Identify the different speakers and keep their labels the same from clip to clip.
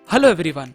Speaker 1: Hello everyone.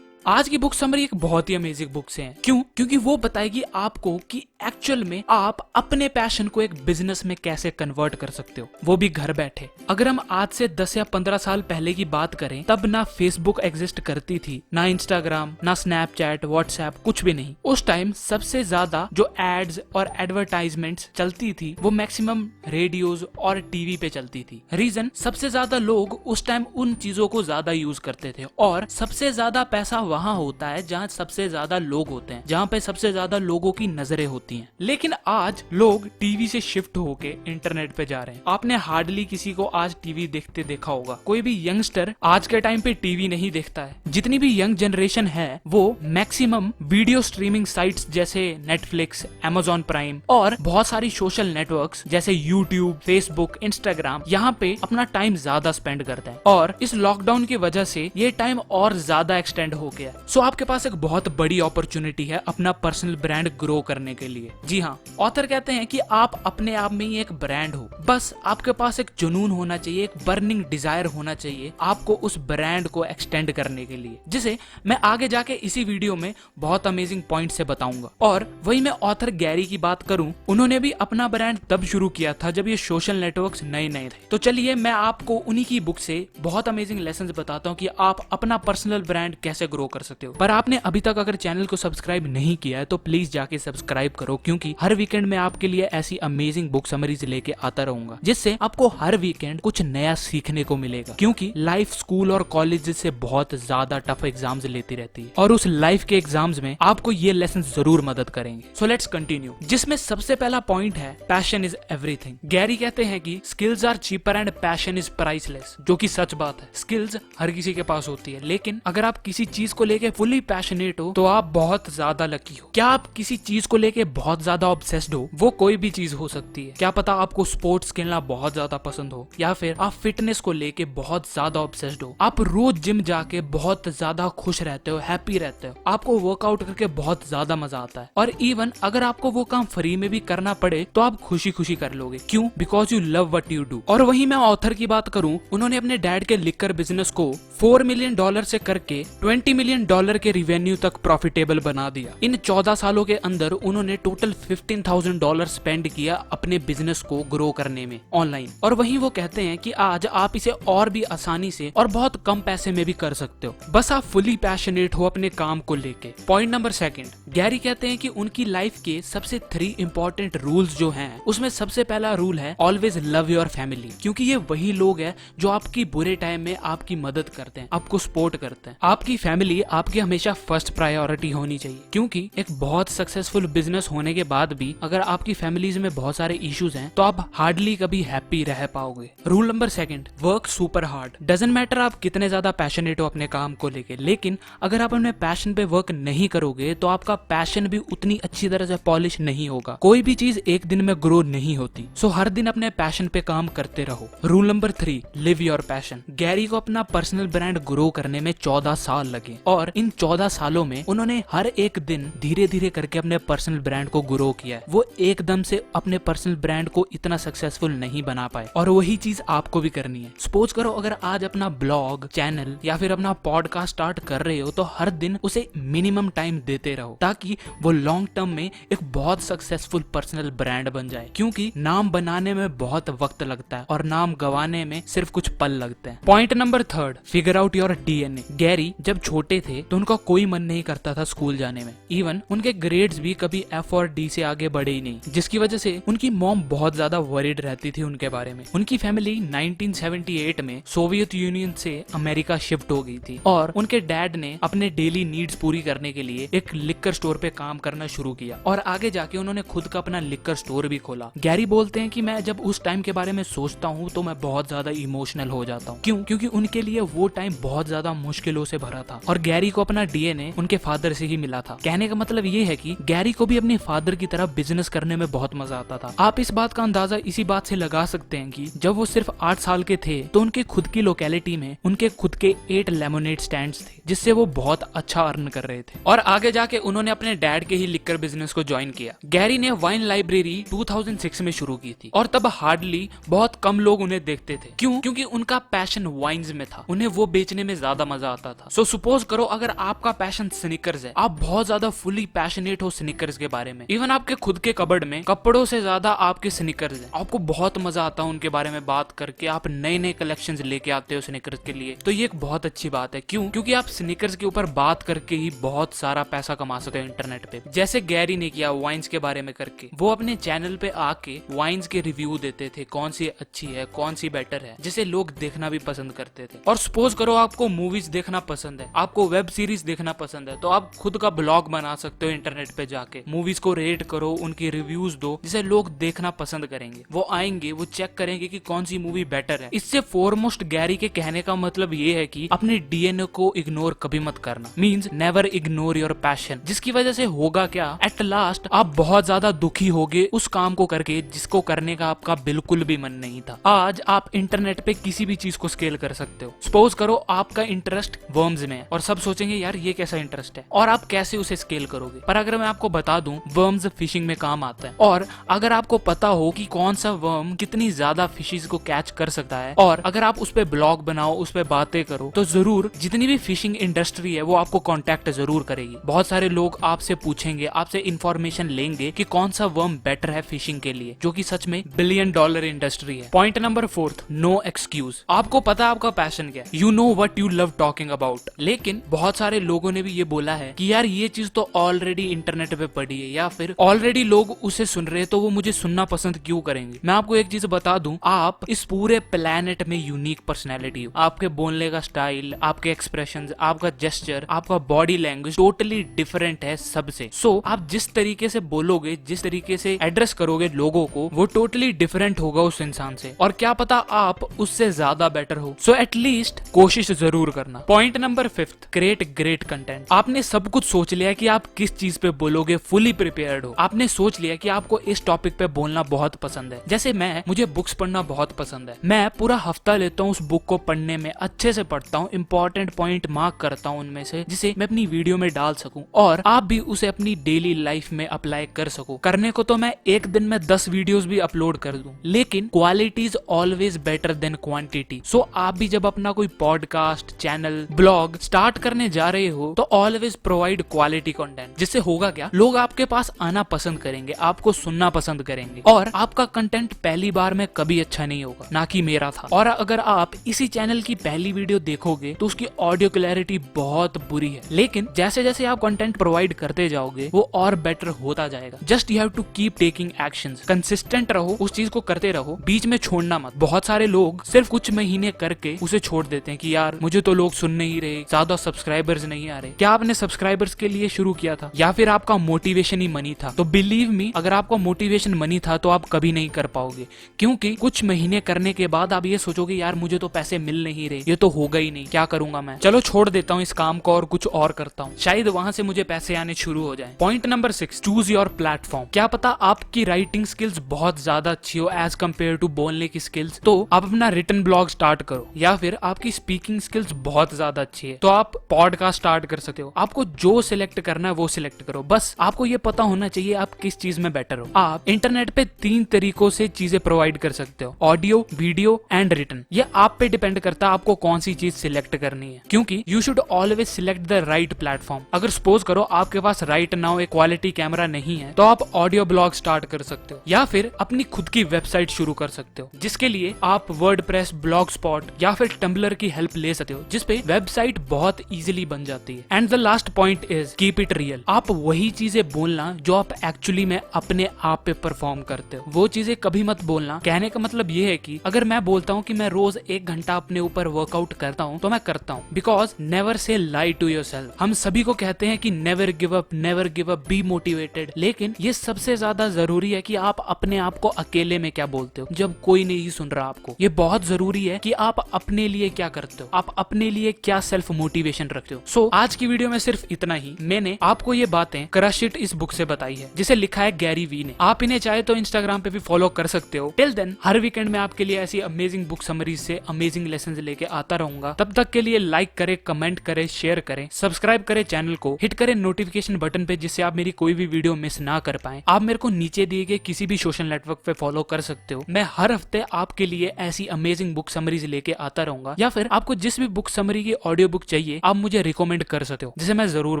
Speaker 1: आज की book summary एक बहुत ही अमेजिंग बुक से है। क्यों? क्योंकि वो बताएगी आपको कि एक्चुअल में आप अपने पैशन को एक बिजनेस में कैसे कन्वर्ट कर सकते हो, वो भी घर बैठे। अगर हम आज से 10 या 15 साल पहले की बात करें, तब ना फेसबुक एग्जिस्ट करती थी, ना इंस्टाग्राम, ना स्नैपचैट, व्हाट्सएप, कुछ भी नहीं। उस टाइम सबसे ज्यादा जो एड्स और एडवर्टाइजमेंट्स चलती थी वो मैक्सिमम रेडियोज और टीवी पे चलती थी। रीजन, सबसे ज्यादा लोग उस टाइम उन चीजों को ज्यादा यूज करते थे और सबसे ज्यादा पैसा वहां होता है जहां सबसे ज्यादा लोग होते हैं, जहां पे सबसे ज्यादा लोगों की नजरें होती हैं। लेकिन आज लोग टीवी से शिफ्ट होके इंटरनेट पे जा रहे हैं। आपने हार्डली किसी को आज टीवी देखते देखा होगा। कोई भी यंगस्टर आज के टाइम पे टीवी नहीं देखता है। जितनी भी यंग जनरेशन है वो मैक्सिमम वीडियो स्ट्रीमिंग साइट्स जैसे नेटफ्लिक्स, अमेजॉन प्राइम और बहुत सारी सोशल नेटवर्क्स जैसे यूट्यूब, फेसबुक, इंस्टाग्राम, यहाँ पे अपना टाइम ज्यादा स्पेंड करता है। और इस लॉकडाउन की वजह से ये टाइम और ज्यादा एक्सटेंड हो गया। सो आपके पास एक बहुत बड़ी अपॉर्चुनिटी है अपना पर्सनल ब्रांड ग्रो करने के लिए। जी हाँ, ऑथर कहते हैं कि आप अपने आप में ही एक ब्रांड हो। बस आपके पास एक जुनून होना चाहिए, एक बर्निंग डिजायर होना चाहिए आपको उस ब्रांड को एक्सटेंड करने के लिए, जिसे मैं आगे जाके इसी वीडियो में बहुत अमेजिंग पॉइंट से बताऊंगा। और वही मैं ऑथर गैरी की बात करूं, उन्होंने भी अपना ब्रांड तब शुरू किया था जब ये सोशल नेटवर्क्स नए नए थे। तो चलिए मैं आपको उन्हीं की बुक से बहुत अमेजिंग लेसन बताता हूँ कि आप अपना पर्सनल ब्रांड कैसे ग्रो कर सकते हो। पर आपने अभी तक अगर चैनल को सब्सक्राइब नहीं किया है तो प्लीज जाके सब्सक्राइब करो, क्योंकि हर वीकेंड में आपके लिए ऐसी अमेजिंग बुक समरीज लेके आता रहूंगा, जिससे आपको हर वीकेंड कुछ नया सीखने को मिलेगा। क्योंकि लाइफ स्कूल और कॉलेज से बहुत ज्यादा टफ एग्जाम्स लेती रहती है और उस लाइफ के एग्जाम्स में आपको ये लेसन जरूर मदद करेंगे। सो लेट्स कंटिन्यू, जिसमें सबसे पहला पॉइंट है पैशन इज एवरीथिंग। गैरी कहते हैं कि skills are cheaper and passion is priceless, जो कि सच बात है। स्किल्स हर किसी के पास होती है, लेकिन अगर आप किसी चीज को लेके फुली पैशनेट हो तो आप बहुत ज्यादा लकी हो। क्या आप किसी चीज को लेके बहुत ज्यादा ऑब्सेस्ड हो? वो कोई भी चीज हो सकती है। क्या पता आपको स्पोर्ट्स खेलना बहुत ज्यादा पसंद हो, या फिर आप फिटनेस को लेके बहुत ज्यादा ऑब्सेस्ड हो। आप रोज जिम जाके बहुत ज्यादा खुश रहते हो, हैप्पी रहते हो, आपको वर्कआउट करके बहुत ज्यादा मजा आता है। और इवन अगर आपको वो काम फ्री में भी करना पड़े तो आप खुशी खुशी कर लोगे। क्यों? Because you love what you do. और वही मैं ऑथर की बात करूं, उन्होंने अपने डैड के लिकर बिजनेस को $4 मिलियन से करके $20 मिलियन के रिवेन्यू तक प्रॉफिटेबल बना दिया। इन 14 सालों के अंदर उन्होंने टोटल $15,000 स्पेंड किया अपने बिजनेस को ग्रो करने में ऑनलाइन। और वहीं वो कहते हैं कि आज आप इसे और भी आसानी से और बहुत कम पैसे में भी कर सकते हो, बस आप फुली पैशनेट हो अपने काम को लेके। पॉइंट नंबर 2, गैरी कहते हैं कि उनकी लाइफ के सबसे 3 इंपॉर्टेंट रूल्स जो हैं, उसमें सबसे पहला रूल है ऑलवेज लव योर फैमिली। क्योंकि ये वही लोग हैं जो आपकी बुरे टाइम में आपकी मदद करते हैं, आपको सपोर्ट करते हैं। आपकी फैमिली आपकी हमेशा फर्स्ट प्रायोरिटी होनी चाहिए। क्योंकि एक बहुत सक्सेसफुल बिजनेस होने के बाद भी अगर आपकी फैमिलीज में बहुत सारे इश्यूज हैं तो आप हार्डली कभी हैप्पी रह पाओगे। Rule number 2, work super hard. Doesn't matter आप कितने ज्यादा पैशनेट हो अपने काम को लेके, लेकिन अगर आप अपने पैशन पे वर्क नहीं करोगे तो आपका पैशन भी उतनी अच्छी तरह से पॉलिश नहीं होगा। कोई भी चीज एक दिन में ग्रो नहीं होती। सो हर दिन अपने पैशन पे काम करते रहो। Rule number 3, live your passion. Gary को अपना पर्सनल ब्रांड ग्रो करने में 14 साल लगे और इन 14 सालों में उन्होंने हर एक दिन धीरे धीरे करके अपने पर्सनल ब्रांड को ग्रो किया है। वो एकदम से अपने पर्सनल ब्रांड को इतना सक्सेसफुल नहीं बना पाए और वही चीज आपको भी करनी है। सपोज करो अगर आज अपना ब्लॉग, चैनल या फिर अपना पॉडकास्ट स्टार्ट कर रहे हो तो हर दिन उसे मिनिमम टाइम देते रहो, ताकि वो लॉन्ग टर्म में एक बहुत सक्सेसफुल पर्सनल ब्रांड बन जाए। क्योंकि नाम बनाने में बहुत वक्त लगता है और नाम गंवाने में सिर्फ कुछ पल लगते हैं। Point number 3, figure out your DNA. Gary जब छोटे थे तो उनका कोई मन नहीं करता था स्कूल जाने में। इवन उनके ग्रेड्स भी कभी F और D से आगे बढ़े ही नहीं, जिसकी वजह से उनकी मॉम बहुत ज्यादा वरीड रहती थी उनके बारे में। उनकी फैमिली 1978 में सोवियत यूनियन से अमेरिका शिफ्ट हो गई थी और उनके डैड ने अपने डेली नीड्स पूरी करने के लिए एक लिकर स्टोर पे काम करना शुरू किया और आगे जाके उन्होंने खुद का अपना लिकर स्टोर भी खोला। गैरी बोलते हैं कि मैं जब उस टाइम के बारे में सोचता हूँ तो मैं बहुत ज्यादा इमोशनल हो जाता हूँ। क्यों? क्योंकि उनके लिए वो टाइम बहुत ज्यादा मुश्किलों से भरा था। और गैरी को अपना डीएनए उनके फादर से ही मिला था। कहने का मतलब ये है कि गैरी को भी अपने फादर की तरह बिजनेस करने में बहुत मजा आता था। आप इस बात का अंदाजा इसी बात से लगा सकते हैं कि जब वो सिर्फ 8 साल के थे तो उनके खुद की लोकेलिटी में उनके खुद के 8 लेमोनेड स्टैंड्स थे, जिससे वो बहुत अच्छा अर्न कर रहे थे। और आगे जाके उन्होंने अपने डैड के ही लिकर बिजनेस को ज्वाइन किया। गैरी ने वाइन लाइब्रेरी 2006 में शुरू की थी और तब हार्डली बहुत कम लोग उन्हें देखते थे। क्यों? क्योंकि उनका पैशन वाइन्स में था, उन्हें वो बेचने में ज्यादा मजा आता था। सो सपोज करो अगर आपका पैशन स्नीकर्स है, आप बहुत ज्यादा फुली पैशनेट हो स्नीकर्स के बारे में, इवन आपके खुद के कबर्ड में कपड़ों से ज्यादा आपके स्नीकर्स हैं, आपको बहुत मजा आता है उनके बारे में बात करके, आप नए नए कलेक्शंस लेके आते हो स्नीकर्स के लिए, तो ये एक बहुत अच्छी बात है। क्यों? क्योंकि आप स्नीकर्स के ऊपर बात करके ही बहुत सारा पैसा कमा सकते हो इंटरनेट पे, जैसे गैरी ने किया वाइन्स के बारे में करके। वो अपने चैनल पे आके वाइन्स के रिव्यू देते थे, कौन सी अच्छी है, कौन सी बेटर है, जिसे लोग देखना भी पसंद करते थे। और सपोज करो आपको मूवीज देखना पसंद है, आपको वेब सीरीज देखना पसंद है, तो आप खुद का ब्लॉग बना सकते हो इंटरनेट पे जाके, मूवीज को रेट करो, उनकी रिव्यूज दो, जिसे लोग देखना पसंद करेंगे। वो आएंगे, वो चेक करेंगे कि कौन सी मूवी बेटर है। इससे फॉरमोस्ट गैरी के कहने का मतलब ये है कि अपने डीएनए को इग्नोर कभी मत करना, means never ignore your passion. जिसकी वजह से होगा क्या, एट लास्ट आप बहुत ज्यादा दुखी होगे उस काम को करके जिसको करने का आपका बिल्कुल भी मन नहीं था। आज आप इंटरनेट पे किसी भी चीज को स्केल कर सकते हो। सपोज करो आपका इंटरेस्ट वर्म्स में है और सब सोचेंगे यार ये कैसा इंटरेस्ट है और आप कैसे उसे स्केल करोगे। पर अगर मैं आपको बता दूं वर्म्स फिशिंग में काम आता है, और अगर आपको पता हो कि कौन सा वर्म कितनी ज्यादा फिशेस को कैच कर सकता है, और अगर आप उस पे ब्लॉग बनाओ, उस पे बातें करो, तो जरूर जितनी भी फिशिंग इंडस्ट्री है वो आपको कांटेक्ट जरूर करेगी। बहुत सारे लोग आपसे पूछेंगे, आपसे इंफॉर्मेशन लेंगे कि कौन सा वर्म बेटर है फिशिंग के लिए, जो कि सच में $1 बिलियन इंडस्ट्री है। Point number 4, no excuse. आपको पता है आपका पैशन क्या है, you know what you love talking about, लेकिन बहुत सारे लोगों ने भी ये बोला है कि यार ये चीज तो ऑलरेडी इंटरनेट पे पड़ी है, या फिर ऑलरेडी लोग उसे सुन रहे हैं, तो वो मुझे सुनना पसंद क्यों करेंगे। मैं आपको एक चीज बता दूं, आप इस पूरे प्लेनेट में यूनिक पर्सनैलिटी हो। आपके बोलने का स्टाइल, आपके एक्सप्रेशंस, आपका जेस्चर, आपका बॉडी लैंग्वेज टोटली डिफरेंट है सबसे। सो आप जिस तरीके से बोलोगे, जिस तरीके से एड्रेस करोगे लोगों को, वो टोटली डिफरेंट होगा उस इंसान से, और क्या पता आप उससे ज्यादा बेटर हो। सो एटलीस्ट कोशिश जरूर करना। Point number 5, create great content. आपने सब कुछ सोच लिया कि आप किस चीज पे बोलोगे, फुली प्रिपेयर्ड हो। आपने सोच लिया कि आपको इस टॉपिक पे बोलना बहुत पसंद है। जैसे मुझे बुक्स पढ़ना बहुत पसंद है, मैं पूरा हफ्ता लेता हूँ उस बुक को पढ़ने में, अच्छे से पढ़ता हूँ, इंपॉर्टेंट पॉइंट मार्क करता हूँ उनमें से, जिसे मैं अपनी वीडियो में डाल सकूं और आप भी उसे अपनी डेली लाइफ में अप्लाई कर सको। करने को तो मैं एक दिन में 10 वीडियोस भी अपलोड कर दूं, लेकिन quality is always better than quantity. So आप भी जब अपना कोई पॉडकास्ट, चैनल, ब्लॉग स्टार्ट करने जा रहे हो, तो ऑलवेज प्रोवाइड क्वालिटी कंटेंट। जिससे होगा क्या, लोग आपके पास आना पसंद करेंगे, आपको सुनना पसंद करेंगे, और आपका कंटेंट पहली बार में कभी अच्छा नहीं होगा, ना कि मेरा था। और अगर आप इसी चैनल की पहली वीडियो देखोगे तो उसकी ऑडियो क्लैरिटी बहुत बुरी है, लेकिन जैसे जैसे आप कंटेंट प्रोवाइड करते जाओगे वो और बेटर होता जाएगा। Just you have to keep taking actions, consistent रहो, उस चीज को करते रहो, बीच में छोड़ना मत। बहुत सारे लोग सिर्फ कुछ महीने करके उसे छोड़ देते हैं कि यार मुझे तो लोग सुन नहीं रहे, ज्यादा सब्सक्राइबर्स नहीं आ रहे। क्या आपने सब्सक्राइबर्स के लिए शुरू किया था, या फिर आपका मोटिवेशन ही मनी था? तो बिलीव मी, अगर आपका मोटिवेशन मनी था तो आप कभी नहीं कर पाओगे, क्योंकि कुछ महीने करने के बाद आप ये सोचोगे यार मुझे तो पैसे मिल नहीं रहे, ये तो होगा ही नहीं, क्या करूंगा मैं, चलो छोड़ देता हूँ इस काम को और कुछ और करता हूँ, शायद वहां से मुझे पैसे आने शुरू हो जाए। Point number 6, choose your platform. क्या पता आपकी राइटिंग स्किल्स बहुत ज्यादा अच्छी हो एज कम्पेयर टू बोलने की स्किल्स, तो आप अपना रिटन ब्लॉग स्टार्ट करो, या फिर आपकी स्पीकिंग स्किल्स बहुत ज्यादा अच्छी है तो आप पॉडकास्ट स्टार्ट कर सकते हो। आपको जो सिलेक्ट करना है वो सिलेक्ट करो, बस आपको ये पता होना चाहिए आप किस चीज में बेटर हो। आप इंटरनेट पे 3 तरीकों से चीजें प्रोवाइड कर सकते हो, ऑडियो, वीडियो एंड रिटन। ये आप पे डिपेंड करता है आपको कौन सी चीज सिलेक्ट करनी है, क्योंकि you should always select the right platform. अगर सपोज करो आपके पास राइट नाउ एक क्वालिटी कैमरा नहीं है, तो आप ऑडियो ब्लॉग स्टार्ट कर सकते हो, या फिर अपनी खुद की वेबसाइट शुरू कर सकते हो, जिसके लिए आप वर्डप्रेस, ब्लॉगस्पॉट या फिर टम्बलर की हेल्प ले सकते हो, जिसपे वेबसाइट बहुत इजीली बन जाती है। And the last point is keep it real. आप वही चीजें बोलना जो आप एक्चुअली में अपने आप पे परफॉर्म करते हो, वो चीजें कभी मत बोलना। कहने का मतलब ये है कि अगर मैं बोलता हूँ कि मैं रोज 1 घंटा अपने ऊपर वर्कआउट करता हूँ, तो मैं करता हूँ, because never say lie to yourself. हम सभी को कहते हैं कि never give up, never give up, be motivated, लेकिन ये सबसे ज्यादा जरूरी है कि आप अपने आप को अकेले में क्या बोलते हो जब कोई नहीं सुन रहा आपको। ये बहुत जरूरी है कि आप अपने लिए क्या करते हो, आप अपने लिए क्या सेल्फ मोटिवेशन डेडिकेशन रखते हो। सो आज की वीडियो में सिर्फ इतना ही। मैंने आपको ये बातें क्रश इट इस बुक से बताई है, जिसे लिखा है गैरी वी ने। आप इन्हें चाहे तो इंस्टाग्राम पे भी फॉलो कर सकते हो। टिल देन हर वीकेंड में आपके लिए ऐसी अमेजिंग बुक समरीज से अमेजिंग लेसन लेके आता रहूंगा। तब तक के लिए लाइक करे, कमेंट करे, शेयर करें, सब्सक्राइब करें चैनल को, हिट करें नोटिफिकेशन बटन पे, जिससे आप मेरी कोई भी वीडियो मिस ना कर पाए। आप मेरे को नीचे दिए गए किसी भी सोशल नेटवर्क पे फॉलो कर सकते हो। मैं हर हफ्ते आपके लिए ऐसी अमेजिंग बुक समरीज लेके आता रहूंगा, या फिर आपको जिस भी बुक समरी की ऑडियो बुक चाहिए आप मुझे रिकमेंड कर सकते हो, जिसे मैं जरूर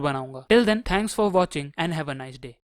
Speaker 1: बनाऊंगा। Till then thanks for watching and have a nice day.